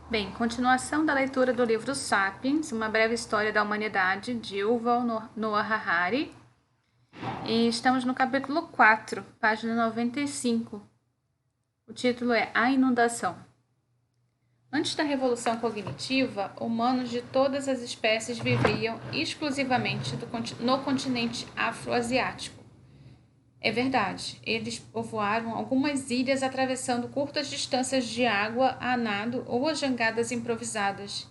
Bem, continuação da leitura do livro Sapiens, uma breve história da humanidade, de Yuval Noah Harari. E estamos no capítulo 4, página 95. O título é A Inundação. Antes da Revolução Cognitiva, humanos de todas as espécies viviam exclusivamente no continente afroasiático. É verdade, eles povoaram algumas ilhas atravessando curtas distâncias de água a nado ou a jangadas improvisadas.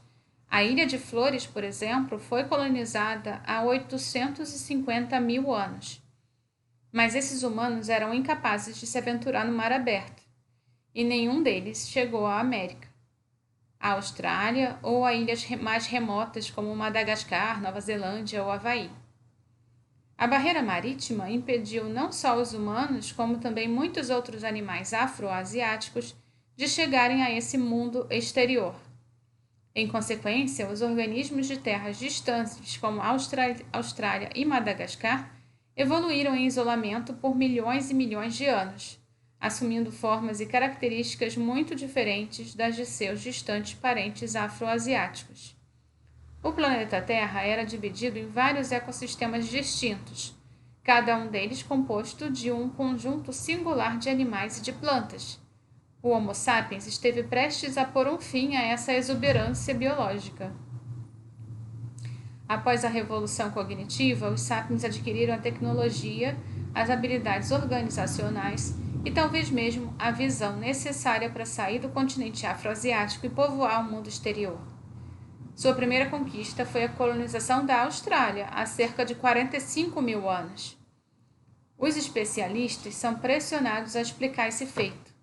A Ilha de Flores, por exemplo, foi colonizada há 850 mil anos. Mas esses humanos eram incapazes de se aventurar no mar aberto, e nenhum deles chegou à América, à Austrália ou a ilhas mais remotas como Madagascar, Nova Zelândia ou Havaí. A barreira marítima impediu não só os humanos, como também muitos outros animais afroasiáticos de chegarem a esse mundo exterior. Em consequência, os organismos de terras distantes, como Austrália e Madagascar, evoluíram em isolamento por milhões e milhões de anos, assumindo formas e características muito diferentes das de seus distantes parentes afroasiáticos. O planeta Terra era dividido em vários ecossistemas distintos, cada um deles composto de um conjunto singular de animais e de plantas. O Homo sapiens esteve prestes a pôr um fim a essa exuberância biológica. Após a revolução cognitiva, os sapiens adquiriram a tecnologia, as habilidades organizacionais e talvez mesmo a visão necessária para sair do continente afroasiático e povoar o mundo exterior. Sua primeira conquista foi a colonização da Austrália, há cerca de 45 mil anos. Os especialistas são pressionados a explicar esse feito.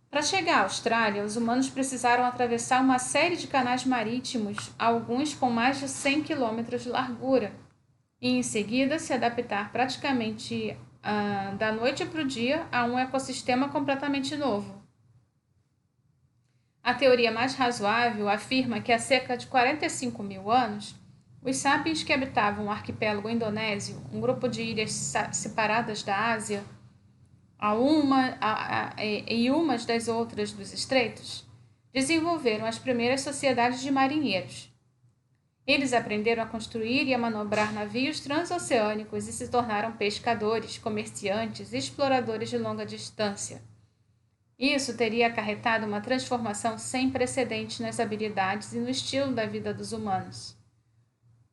Para chegar à Austrália, os humanos precisaram atravessar uma série de canais marítimos, alguns com mais de 100 quilômetros de largura, e em seguida se adaptar praticamente da noite para o dia a um ecossistema completamente novo. A teoria mais razoável afirma que há cerca de 45 mil anos, os sapiens que habitavam o arquipélago indonésio, um grupo de ilhas separadas da Ásia, e umas das outras dos estreitos, desenvolveram as primeiras sociedades de marinheiros. Eles aprenderam a construir e a manobrar navios transoceânicos e se tornaram pescadores, comerciantes e exploradores de longa distância. Isso teria acarretado uma transformação sem precedentes nas habilidades e no estilo da vida dos humanos.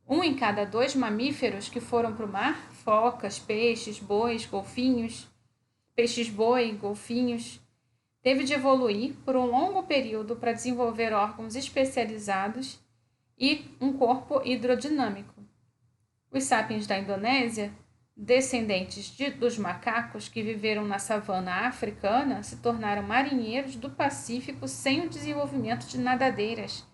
1 em cada 2 mamíferos que foram para o mar, focas, peixes-boi, golfinhos, teve de evoluir por um longo período para desenvolver órgãos especializados e um corpo hidrodinâmico. Os sapiens da Indonésia, descendentes dos macacos que viveram na savana africana, se tornaram marinheiros do Pacífico sem o desenvolvimento de nadadeiras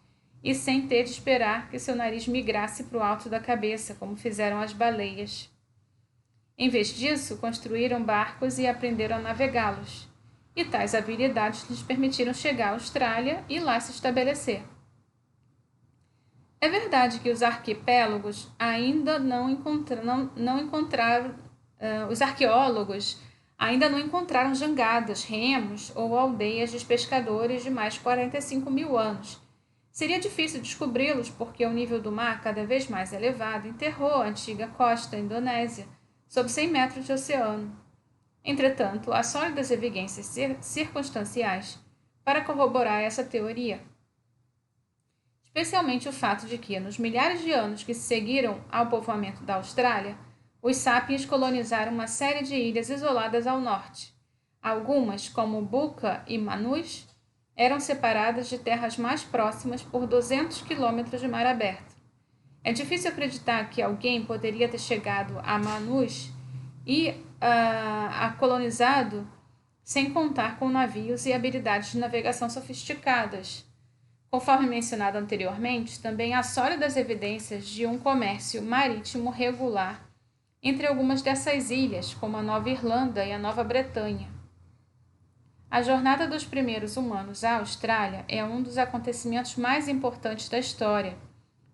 e sem ter de esperar que seu nariz migrasse para o alto da cabeça, como fizeram as baleias. Em vez disso, construíram barcos e aprenderam a navegá-los, e tais habilidades lhes permitiram chegar à Austrália e lá se estabelecer. É verdade que os arquipélagos ainda os arqueólogos ainda não encontraram jangadas, remos ou aldeias de pescadores de mais de 45 mil anos. Seria difícil descobri-los porque o nível do mar, cada vez mais elevado, enterrou a antiga costa indonésia sob 100 metros de oceano. Entretanto, há sólidas evidências circunstanciais para corroborar essa teoria. Especialmente o fato de que, nos milhares de anos que se seguiram ao povoamento da Austrália, os sapiens colonizaram uma série de ilhas isoladas ao norte. Algumas, como Buka e Manus, eram separadas de terras mais próximas por 200 quilômetros de mar aberto. É difícil acreditar que alguém poderia ter chegado a Manus e a colonizado sem contar com navios e habilidades de navegação sofisticadas. Conforme mencionado anteriormente, também há sólidas evidências de um comércio marítimo regular entre algumas dessas ilhas, como a Nova Irlanda e a Nova Bretanha. A jornada dos primeiros humanos à Austrália é um dos acontecimentos mais importantes da história,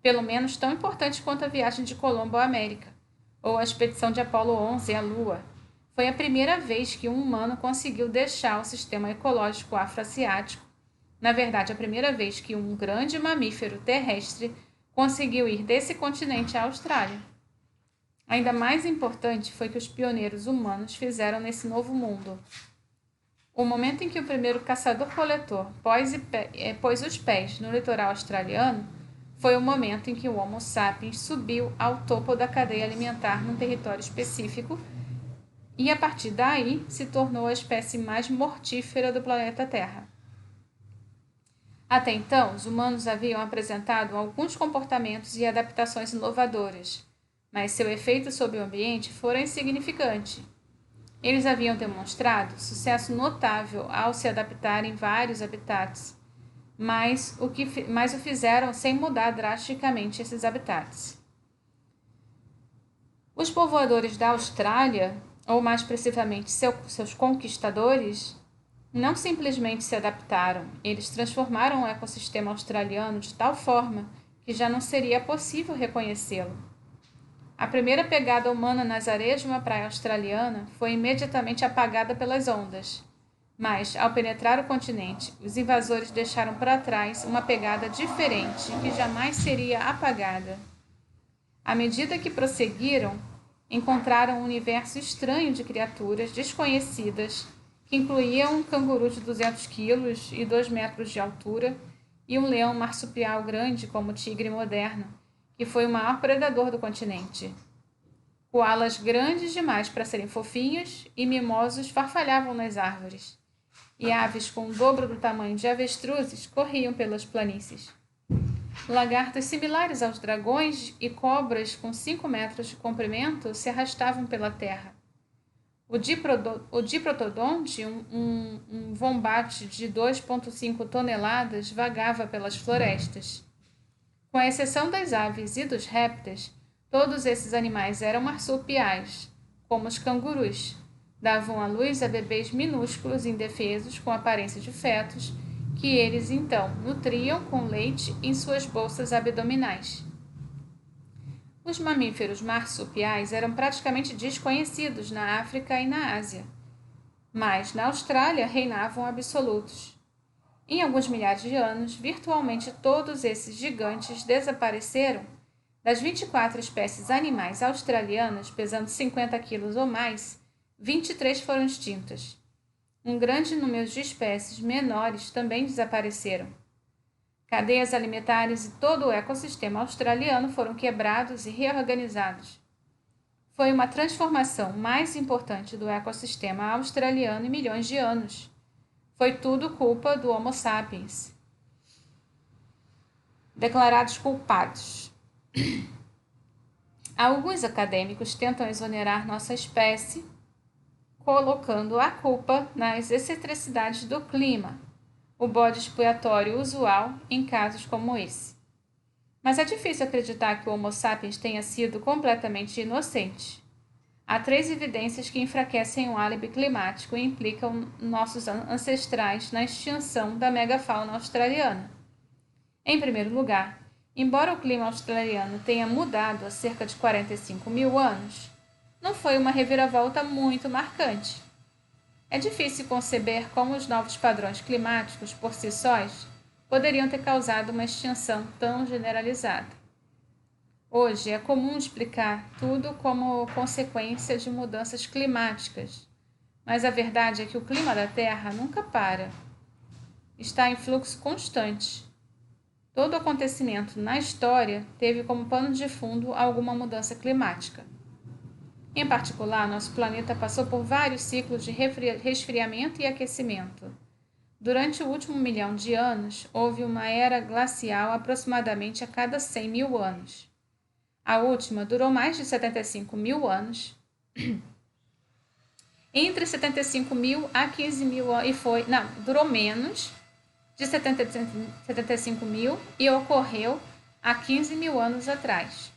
pelo menos tão importante quanto a viagem de Colombo à América, ou a expedição de Apolo 11 à Lua. Foi a primeira vez que um humano conseguiu deixar o sistema ecológico afroasiático Na verdade, a primeira vez que um grande mamífero terrestre conseguiu ir desse continente à Austrália. Ainda mais importante foi que os pioneiros humanos fizeram nesse novo mundo. O momento em que o primeiro caçador-coletor pôs os pés no litoral australiano foi o momento em que o Homo sapiens subiu ao topo da cadeia alimentar num território específico e, a partir daí, se tornou a espécie mais mortífera do planeta Terra. Até então, os humanos haviam apresentado alguns comportamentos e adaptações inovadoras, mas seu efeito sobre o ambiente fora insignificante. Eles haviam demonstrado sucesso notável ao se adaptarem em vários habitats, mas o fizeram sem mudar drasticamente esses habitats. Os povoadores da Austrália, ou mais precisamente seus conquistadores, não simplesmente se adaptaram, eles transformaram o ecossistema australiano de tal forma que já não seria possível reconhecê-lo. A primeira pegada humana nas areias de uma praia australiana foi imediatamente apagada pelas ondas, mas, ao penetrar o continente, os invasores deixaram para trás uma pegada diferente que jamais seria apagada. À medida que prosseguiram, encontraram um universo estranho de criaturas desconhecidas que incluíam um canguru de 200 quilos e 2 metros de altura e um leão marsupial grande como o tigre moderno, que foi o maior predador do continente. Coalas grandes demais para serem fofinhos e mimosos farfalhavam nas árvores, e aves com o dobro do tamanho de avestruzes corriam pelas planícies. Lagartos similares aos dragões e cobras com 5 metros de comprimento se arrastavam pela terra. O diprotodonte, um vombate de 2,5 toneladas, vagava pelas florestas. Com exceção das aves e dos répteis, todos esses animais eram marsupiais, como os cangurus. Davam à luz a bebês minúsculos e indefesos com aparência de fetos, que eles então nutriam com leite em suas bolsas abdominais. Os mamíferos marsupiais eram praticamente desconhecidos na África e na Ásia, mas na Austrália reinavam absolutos. Em alguns milhares de anos, virtualmente todos esses gigantes desapareceram. Das 24 espécies animais australianas pesando 50 quilos ou mais, 23 foram extintas. Um grande número de espécies menores também desapareceram. Cadeias alimentares e todo o ecossistema australiano foram quebrados e reorganizados. Foi uma transformação mais importante do ecossistema australiano em milhões de anos. Foi tudo culpa do Homo sapiens. Declarados culpados. Alguns acadêmicos tentam exonerar nossa espécie, colocando a culpa nas excentricidades do clima, o bode expiatório usual em casos como esse. Mas é difícil acreditar que o Homo sapiens tenha sido completamente inocente. Há 3 evidências que enfraquecem o álibi climático e implicam nossos ancestrais na extinção da megafauna australiana. Em primeiro lugar, embora o clima australiano tenha mudado há cerca de 45 mil anos, não foi uma reviravolta muito marcante. É difícil conceber como os novos padrões climáticos, por si sós, poderiam ter causado uma extinção tão generalizada. Hoje é comum explicar tudo como consequência de mudanças climáticas, mas a verdade é que o clima da Terra nunca para. Está em fluxo constante. Todo acontecimento na história teve como pano de fundo alguma mudança climática. Em particular, nosso planeta passou por vários ciclos de resfriamento e aquecimento. Durante o último 1 milhão de anos, houve uma era glacial aproximadamente a cada 100 mil anos. A última durou mais de 75 mil anos. Entre 75 mil a 15 mil anos, durou menos de 75 mil e ocorreu há 15 mil anos atrás,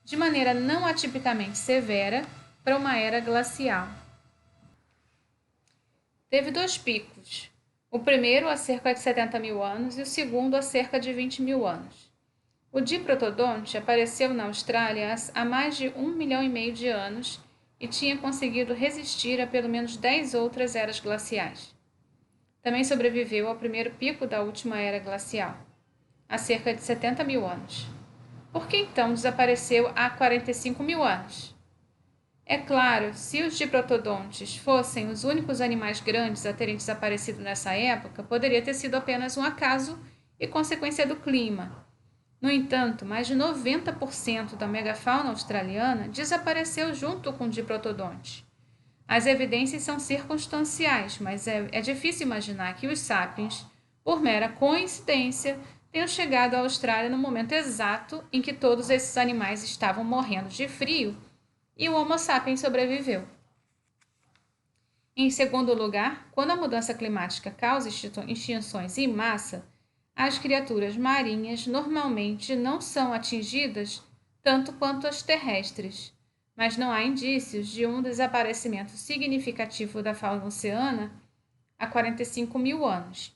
de maneira não atipicamente severa para uma era glacial. Teve 2 picos, o primeiro há cerca de 70 mil anos e o segundo há cerca de 20 mil anos. O diprotodonte apareceu na Austrália há mais de 1,5 milhão de anos e tinha conseguido resistir a pelo menos 10 outras eras glaciais. também sobreviveu ao primeiro pico da última era glacial, há cerca de 70 mil anos. Por que então desapareceu há 45 mil anos? É claro, se os diprotodontes fossem os únicos animais grandes a terem desaparecido nessa época, poderia ter sido apenas um acaso e consequência do clima. No entanto, mais de 90% da megafauna australiana desapareceu junto com o diprotodonte. As evidências são circunstanciais, mas é difícil imaginar que os sapiens, por mera coincidência, tenham chegado à Austrália no momento exato em que todos esses animais estavam morrendo de frio e o Homo sapiens sobreviveu. Em segundo lugar, quando a mudança climática causa extinções em massa, as criaturas marinhas normalmente não são atingidas tanto quanto as terrestres, mas não há indícios de um desaparecimento significativo da fauna oceana há 45 mil anos.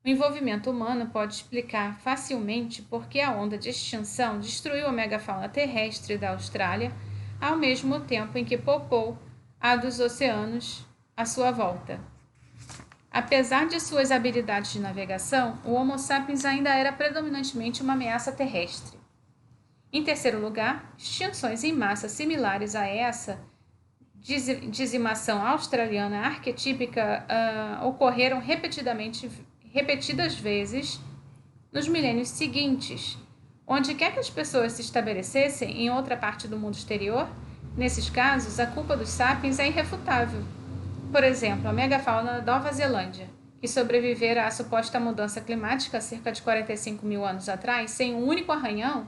O envolvimento humano pode explicar facilmente por que a onda de extinção destruiu a megafauna terrestre da Austrália ao mesmo tempo em que poupou a dos oceanos à sua volta. Apesar de suas habilidades de navegação, o Homo sapiens ainda era predominantemente uma ameaça terrestre. Em terceiro lugar, extinções em massa similares a essa dizimação australiana arquetípica ocorreram repetidas vezes nos milênios seguintes. Onde quer que as pessoas se estabelecessem em outra parte do mundo exterior, nesses casos, a culpa dos sapiens é irrefutável. Por exemplo, a megafauna da Nova Zelândia, que sobrevivera à suposta mudança climática há cerca de 45 mil anos atrás, sem um único arranhão,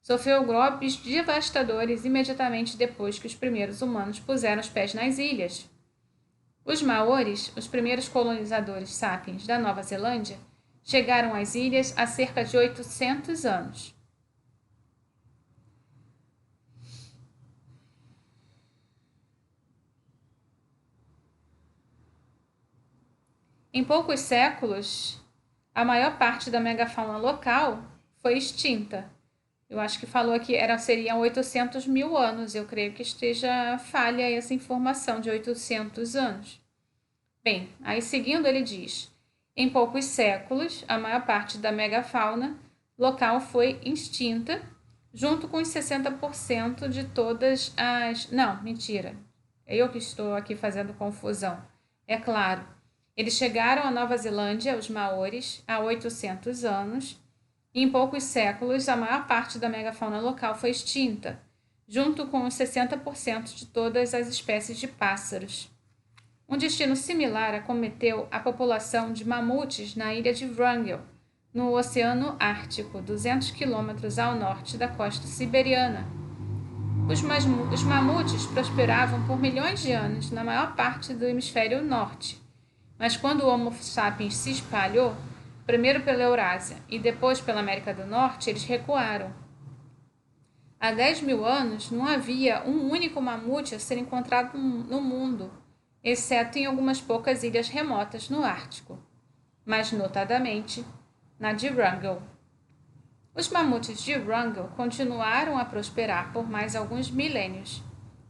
sofreu golpes devastadores imediatamente depois que os primeiros humanos puseram os pés nas ilhas. Os maoris, os primeiros colonizadores sapiens da Nova Zelândia, chegaram às ilhas há cerca de 800 anos. Em poucos séculos, a maior parte da megafauna local foi extinta. Eu acho que falou aqui seriam 800 mil anos. Eu creio que esteja falha essa informação de 800 anos. Bem, aí seguindo ele diz: em poucos séculos, a maior parte da megafauna local foi extinta, junto com os 60% de todas as... Não, mentira. É eu que estou aqui fazendo confusão. É claro. Eles chegaram à Nova Zelândia, os maoris, há 800 anos, e em poucos séculos a maior parte da megafauna local foi extinta, junto com os 60% de todas as espécies de pássaros. Um destino similar acometeu a população de mamutes na ilha de Wrangel, no Oceano Ártico, 200 quilômetros ao norte da costa siberiana. Os mamutes prosperavam por milhões de anos na maior parte do hemisfério norte, mas quando o Homo sapiens se espalhou, primeiro pela Eurásia e depois pela América do Norte, eles recuaram. Há 10 mil anos não havia um único mamute a ser encontrado no mundo, exceto em algumas poucas ilhas remotas no Ártico, mais notadamente na de Wrangel. Os mamutes de Wrangel continuaram a prosperar por mais alguns milênios,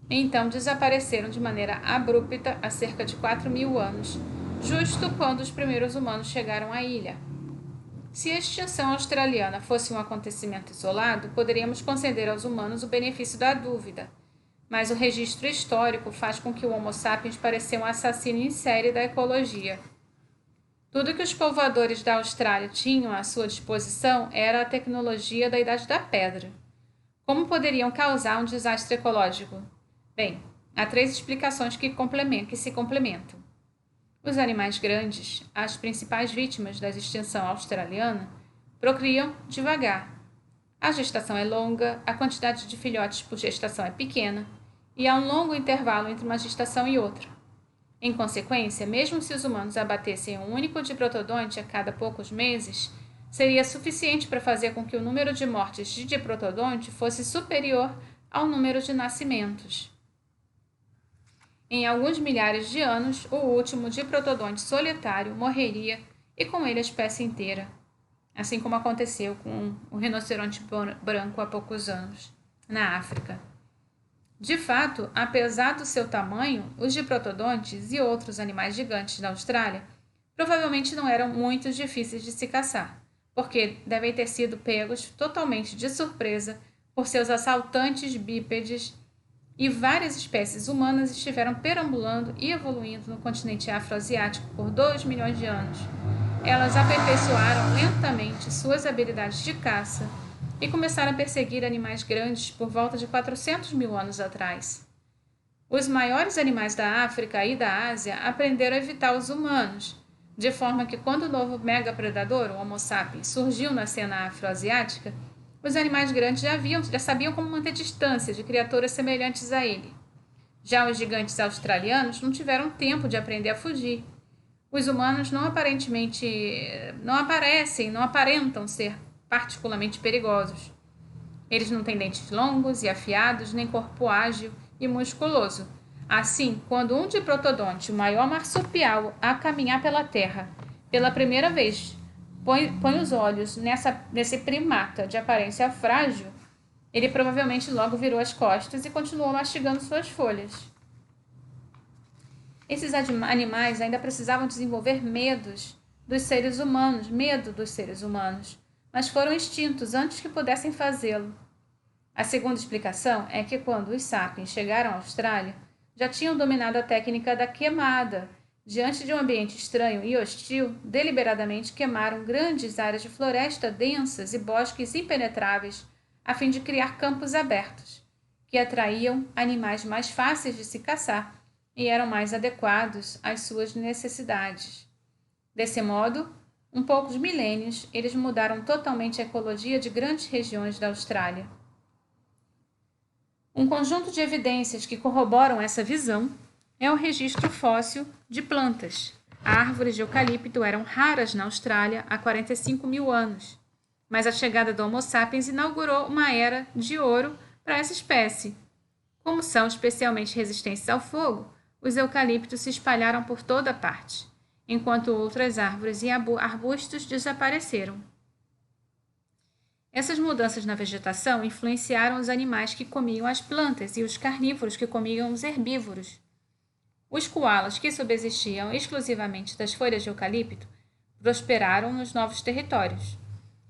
e então desapareceram de maneira abrupta há cerca de 4 mil anos, justo quando os primeiros humanos chegaram à ilha. Se a extinção australiana fosse um acontecimento isolado, poderíamos conceder aos humanos o benefício da dúvida, mas o registro histórico faz com que o Homo sapiens pareça um assassino em série da ecologia. Tudo que os povoadores da Austrália tinham à sua disposição era a tecnologia da Idade da Pedra. Como poderiam causar um desastre ecológico? Bem, há 3 explicações que se complementam. Os animais grandes, as principais vítimas da extinção australiana, procriam devagar. A gestação é longa, a quantidade de filhotes por gestação é pequena e há um longo intervalo entre uma gestação e outra. Em consequência, mesmo se os humanos abatessem um único diprotodonte a cada poucos meses, seria suficiente para fazer com que o número de mortes de diprotodonte fosse superior ao número de nascimentos. Em alguns milhares de anos, o último diprotodonte solitário morreria e com ele a espécie inteira, assim como aconteceu com o rinoceronte branco há poucos anos, na África. De fato, apesar do seu tamanho, os diprotodontes e outros animais gigantes da Austrália provavelmente não eram muito difíceis de se caçar, porque devem ter sido pegos totalmente de surpresa por seus assaltantes bípedes, e várias espécies humanas estiveram perambulando e evoluindo no continente afroasiático por 2 milhões de anos. Elas aperfeiçoaram lentamente suas habilidades de caça e começaram a perseguir animais grandes por volta de 400 mil anos atrás. Os maiores animais da África e da Ásia aprenderam a evitar os humanos, de forma que quando o novo megapredador, o Homo sapiens, surgiu na cena afroasiática, os animais grandes já sabiam como manter distância de criaturas semelhantes a ele. Já os gigantes australianos não tiveram tempo de aprender a fugir. Os humanos não aparentam ser particularmente perigosos. Eles não têm dentes longos e afiados, nem corpo ágil e musculoso. Assim, quando um diprotodonte, o maior marsupial a caminhar pela terra, pela primeira vez, põe os olhos nesse primata de aparência frágil, ele provavelmente logo virou as costas e continuou mastigando suas folhas. Esses animais ainda precisavam desenvolver medo dos seres humanos, mas foram extintos antes que pudessem fazê-lo. A segunda explicação é que quando os sapiens chegaram à Austrália, já tinham dominado a técnica da queimada. Diante de um ambiente estranho e hostil, deliberadamente queimaram grandes áreas de floresta densas e bosques impenetráveis, a fim de criar campos abertos, que atraíam animais mais fáceis de se caçar e eram mais adequados às suas necessidades. Desse modo, em poucos milênios, eles mudaram totalmente a ecologia de grandes regiões da Austrália. Um conjunto de evidências que corroboram essa visão é o registro fóssil de plantas. Árvores de eucalipto eram raras na Austrália há 45 mil anos, mas a chegada do Homo sapiens inaugurou uma era de ouro para essa espécie. Como são especialmente resistentes ao fogo, os eucaliptos se espalharam por toda parte, enquanto outras árvores e arbustos desapareceram. Essas mudanças na vegetação influenciaram os animais que comiam as plantas e os carnívoros que comiam os herbívoros. Os coalas, que subsistiam exclusivamente das folhas de eucalipto, prosperaram nos novos territórios.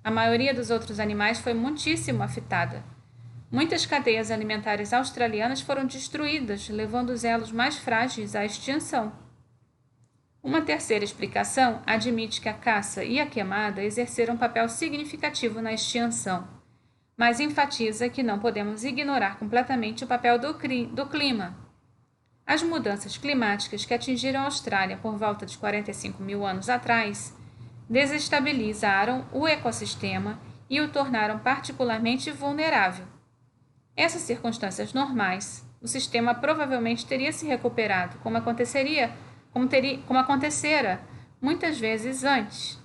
A maioria dos outros animais foi muitíssimo afetada. Muitas cadeias alimentares australianas foram destruídas, levando os elos mais frágeis à extinção. Uma terceira explicação admite que a caça e a queimada exerceram um papel significativo na extinção, mas enfatiza que não podemos ignorar completamente o papel do clima. As mudanças climáticas que atingiram a Austrália por volta de 45 mil anos atrás desestabilizaram o ecossistema e o tornaram particularmente vulnerável. Essas circunstâncias normais, o sistema provavelmente teria se recuperado, como acontecera muitas vezes antes.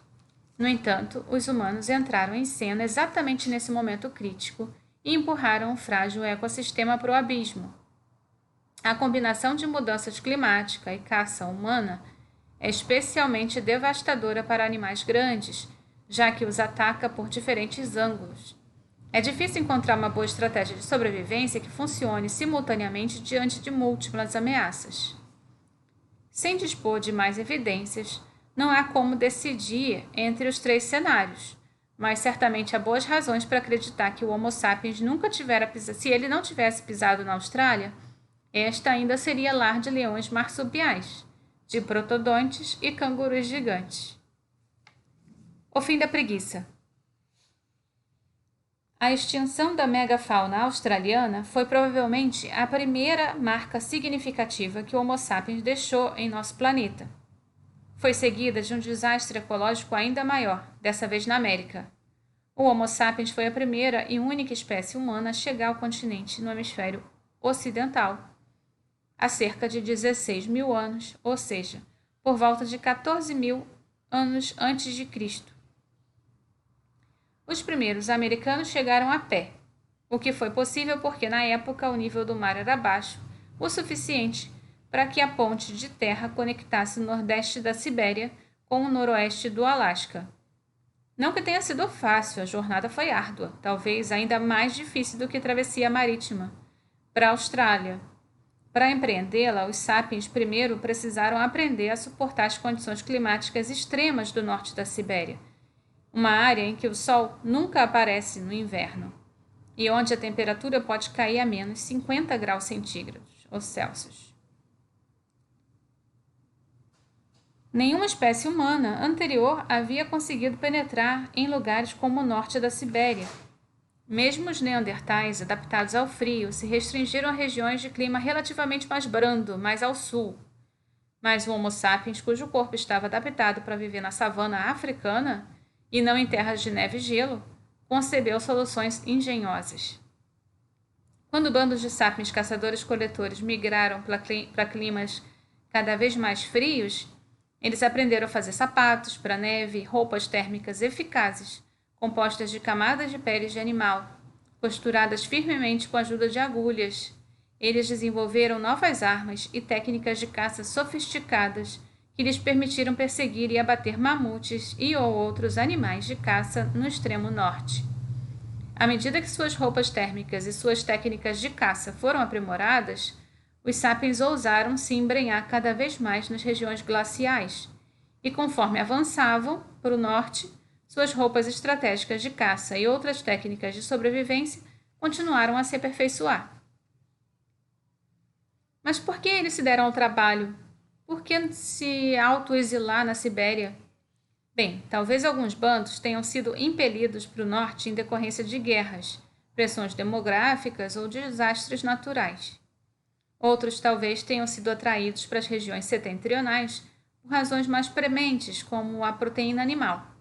No entanto, os humanos entraram em cena exatamente nesse momento crítico e empurraram o frágil ecossistema para o abismo. A combinação de mudanças climática e caça humana é especialmente devastadora para animais grandes, já que os ataca por diferentes ângulos. É difícil encontrar uma boa estratégia de sobrevivência que funcione simultaneamente diante de múltiplas ameaças. Sem dispor de mais evidências, não há como decidir entre os três cenários, mas certamente há boas razões para acreditar que o Homo sapiens nunca tivera pisado. Se ele não tivesse pisado na Austrália, esta ainda seria lar de leões marsupiais, de protodontes e cangurus gigantes. O fim da preguiça. A extinção da megafauna australiana foi provavelmente a primeira marca significativa que o Homo sapiens deixou em nosso planeta. Foi seguida de um desastre ecológico ainda maior, dessa vez na América. O Homo sapiens foi a primeira e única espécie humana a chegar ao continente no hemisfério ocidental, há cerca de 16 mil anos, ou seja, por volta de 14 mil anos antes de Cristo. Os primeiros americanos chegaram a pé, o que foi possível porque na época o nível do mar era baixo, o suficiente para que a ponte de terra conectasse o nordeste da Sibéria com o noroeste do Alasca. Não que tenha sido fácil, a jornada foi árdua, talvez ainda mais difícil do que a travessia marítima para a Austrália. Para empreendê-la, os sapiens primeiro precisaram aprender a suportar as condições climáticas extremas do norte da Sibéria, uma área em que o sol nunca aparece no inverno e onde a temperatura pode cair a menos 50 graus centígrados ou Celsius. Nenhuma espécie humana anterior havia conseguido penetrar em lugares como o norte da Sibéria. Mesmo os neandertais, adaptados ao frio, se restringiram a regiões de clima relativamente mais brando, mais ao sul. Mas o Homo sapiens, cujo corpo estava adaptado para viver na savana africana e não em terras de neve e gelo, concebeu soluções engenhosas. Quando bandos de sapiens caçadores-coletores migraram para climas cada vez mais frios, eles aprenderam a fazer sapatos para neve e roupas térmicas eficazes, compostas de camadas de peles de animal, costuradas firmemente com a ajuda de agulhas. Eles desenvolveram novas armas e técnicas de caça sofisticadas que lhes permitiram perseguir e abater mamutes e ou outros animais de caça no extremo norte. À medida que suas roupas térmicas e suas técnicas de caça foram aprimoradas, os sapiens ousaram se embrenhar cada vez mais nas regiões glaciais, e conforme avançavam para o norte, suas roupas estratégicas de caça e outras técnicas de sobrevivência continuaram a se aperfeiçoar. Mas por que eles se deram ao trabalho? Por que se autoexilar na Sibéria? Bem, talvez alguns bandos tenham sido impelidos para o norte em decorrência de guerras, pressões demográficas ou desastres naturais. Outros talvez tenham sido atraídos para as regiões setentrionais por razões mais prementes, como a proteína animal.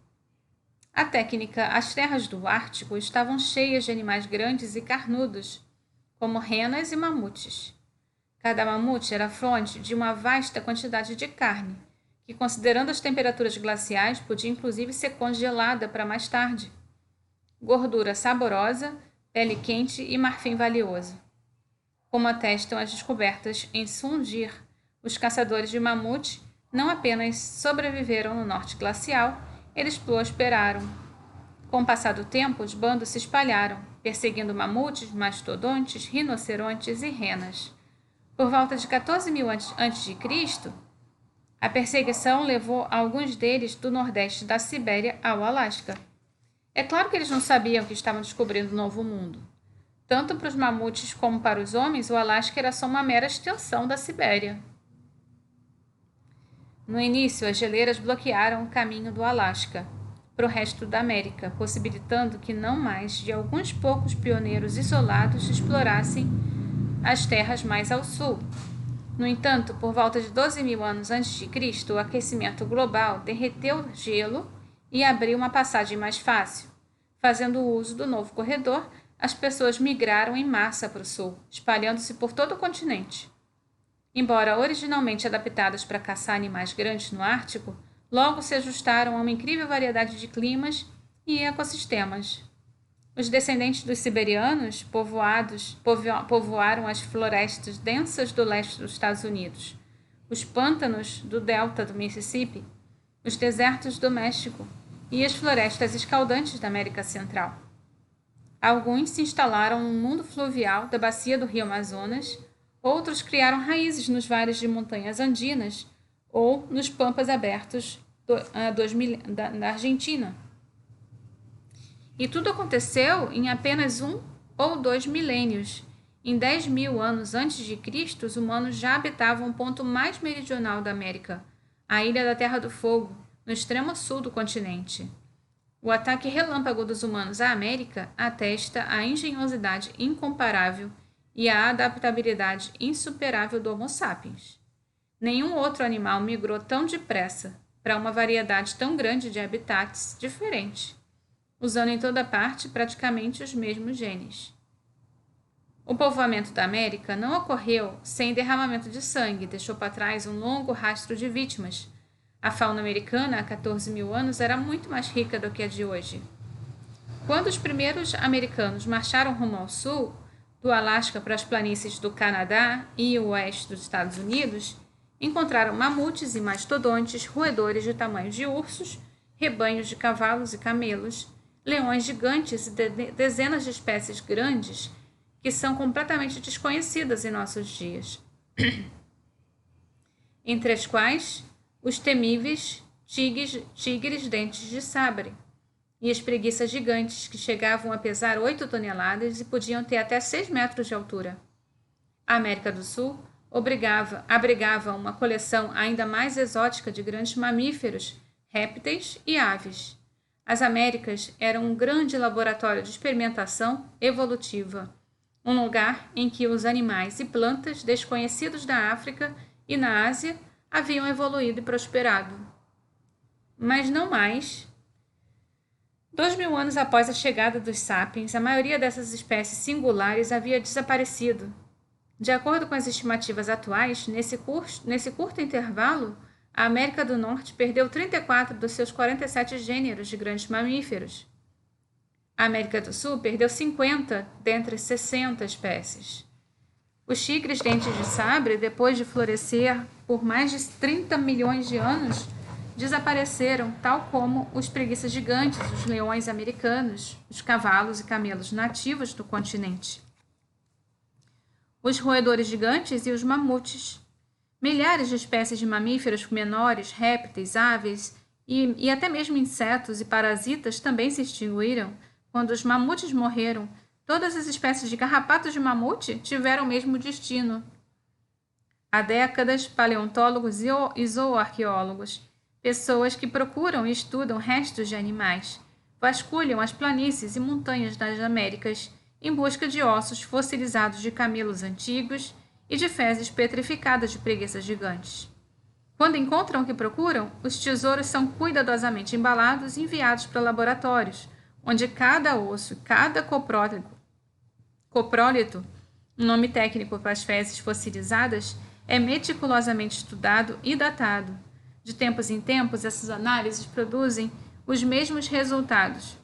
As terras do Ártico estavam cheias de animais grandes e carnudos, como renas e mamutes. Cada mamute era fonte de uma vasta quantidade de carne, que, considerando as temperaturas glaciais, podia inclusive ser congelada para mais tarde. Gordura saborosa, pele quente e marfim valioso. Como atestam as descobertas em Sungir, os caçadores de mamute não apenas sobreviveram no norte glacial, eles prosperaram. Com o passar do tempo, os bandos se espalharam, perseguindo mamutes, mastodontes, rinocerontes e renas. Por volta de 14.000 a.C., a perseguição levou alguns deles do nordeste da Sibéria ao Alasca. É claro que eles não sabiam que estavam descobrindo um novo mundo. Tanto para os mamutes como para os homens, o Alasca era só uma mera extensão da Sibéria. No início, as geleiras bloquearam o caminho do Alasca para o resto da América, possibilitando que não mais de alguns poucos pioneiros isolados explorassem as terras mais ao sul. No entanto, por volta de 12.000 anos antes de Cristo, o aquecimento global derreteu o gelo e abriu uma passagem mais fácil. Fazendo uso do novo corredor, as pessoas migraram em massa para o sul, espalhando-se por todo o continente. Embora originalmente adaptadas para caçar animais grandes no Ártico, logo se ajustaram a uma incrível variedade de climas e ecossistemas. Os descendentes dos siberianos povoaram as florestas densas do leste dos Estados Unidos, os pântanos do delta do Mississippi, os desertos do México e as florestas escaldantes da América Central. Alguns se instalaram no mundo fluvial da bacia do rio Amazonas, outros criaram raízes nos vales de montanhas andinas ou nos pampas abertos da Argentina. E tudo aconteceu em apenas 1 ou 2 milênios. Em 10.000 anos antes de Cristo, os humanos já habitavam o ponto mais meridional da América, a Ilha da Terra do Fogo, no extremo sul do continente. O ataque relâmpago dos humanos à América atesta a engenhosidade incomparável e a adaptabilidade insuperável do Homo sapiens. Nenhum outro animal migrou tão depressa para uma variedade tão grande de habitats diferentes, usando em toda parte praticamente os mesmos genes. O povoamento da América não ocorreu sem derramamento de sangue, deixou para trás um longo rastro de vítimas. A fauna americana, há 14.000 anos, era muito mais rica do que a de hoje. Quando os primeiros americanos marcharam rumo ao sul, do Alasca para as planícies do Canadá e o oeste dos Estados Unidos, encontraram mamutes e mastodontes, roedores de tamanho de ursos, rebanhos de cavalos e camelos, leões gigantes e dezenas de espécies grandes que são completamente desconhecidas em nossos dias. entre as quais os temíveis tigres dentes de sabre e as preguiças gigantes, que chegavam a pesar 8 toneladas e podiam ter até 6 metros de altura. A América do Sul abrigava uma coleção ainda mais exótica de grandes mamíferos, répteis e aves. As Américas eram um grande laboratório de experimentação evolutiva, um lugar em que os animais e plantas desconhecidos da África e na Ásia haviam evoluído e prosperado. Mas não mais. 2000 anos após a chegada dos sapiens, a maioria dessas espécies singulares havia desaparecido. De acordo com as estimativas atuais, nesse curto intervalo, a América do Norte perdeu 34 dos seus 47 gêneros de grandes mamíferos. A América do Sul perdeu 50 dentre 60 espécies. Os tigres dentes de sabre, depois de florescer por mais de 30 milhões de anos, desapareceram, tal como os preguiças gigantes, os leões americanos, os cavalos e camelos nativos do continente, os roedores gigantes e os mamutes. Milhares de espécies de mamíferos menores, répteis, aves e até mesmo insetos e parasitas também se extinguiram. Quando os mamutes morreram, todas as espécies de carrapatos de mamute tiveram o mesmo destino. Há décadas, paleontólogos e zooarqueólogos, pessoas que procuram e estudam restos de animais, vasculham as planícies e montanhas das Américas em busca de ossos fossilizados de camelos antigos e de fezes petrificadas de preguiças gigantes. Quando encontram o que procuram, os tesouros são cuidadosamente embalados e enviados para laboratórios, onde cada osso, cada coprólito, um nome técnico para as fezes fossilizadas, é meticulosamente estudado e datado. De tempos em tempos, essas análises produzem os mesmos resultados.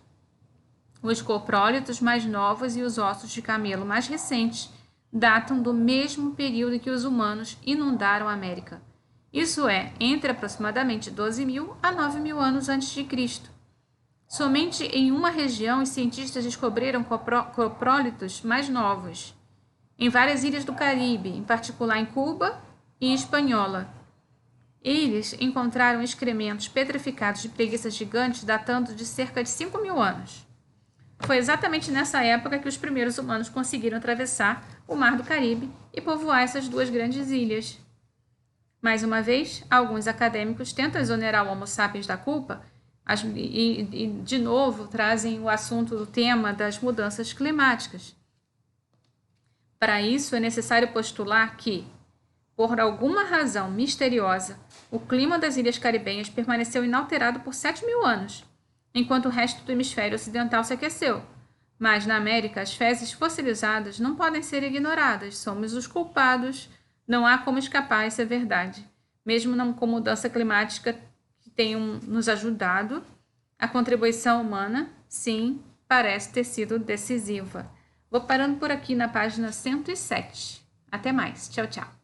Os coprólitos mais novos e os ossos de camelo mais recentes datam do mesmo período que os humanos inundaram a América. Isso é, entre aproximadamente 12.000 a 9.000 anos antes de Cristo. Somente em uma região os cientistas descobriram coprólitos mais novos, em várias ilhas do Caribe, em particular em Cuba e Hispaniola. Eles encontraram excrementos petrificados de preguiças gigantes datando de cerca de 5.000 anos. Foi exatamente nessa época que os primeiros humanos conseguiram atravessar o Mar do Caribe e povoar essas duas grandes ilhas. Mais uma vez, alguns acadêmicos tentam exonerar o Homo sapiens da culpa e de novo, trazem o assunto do tema das mudanças climáticas. Para isso, é necessário postular que, por alguma razão misteriosa, o clima das ilhas caribenhas permaneceu inalterado por 7.000 anos, enquanto o resto do hemisfério ocidental se aqueceu. Mas na América, as fezes fossilizadas não podem ser ignoradas. Somos os culpados. Não há como escapar, isso é verdade. Mesmo com mudança climática que tenham nos ajudado, a contribuição humana, sim, parece ter sido decisiva. Vou parando por aqui na página 107. Até mais. Tchau, tchau.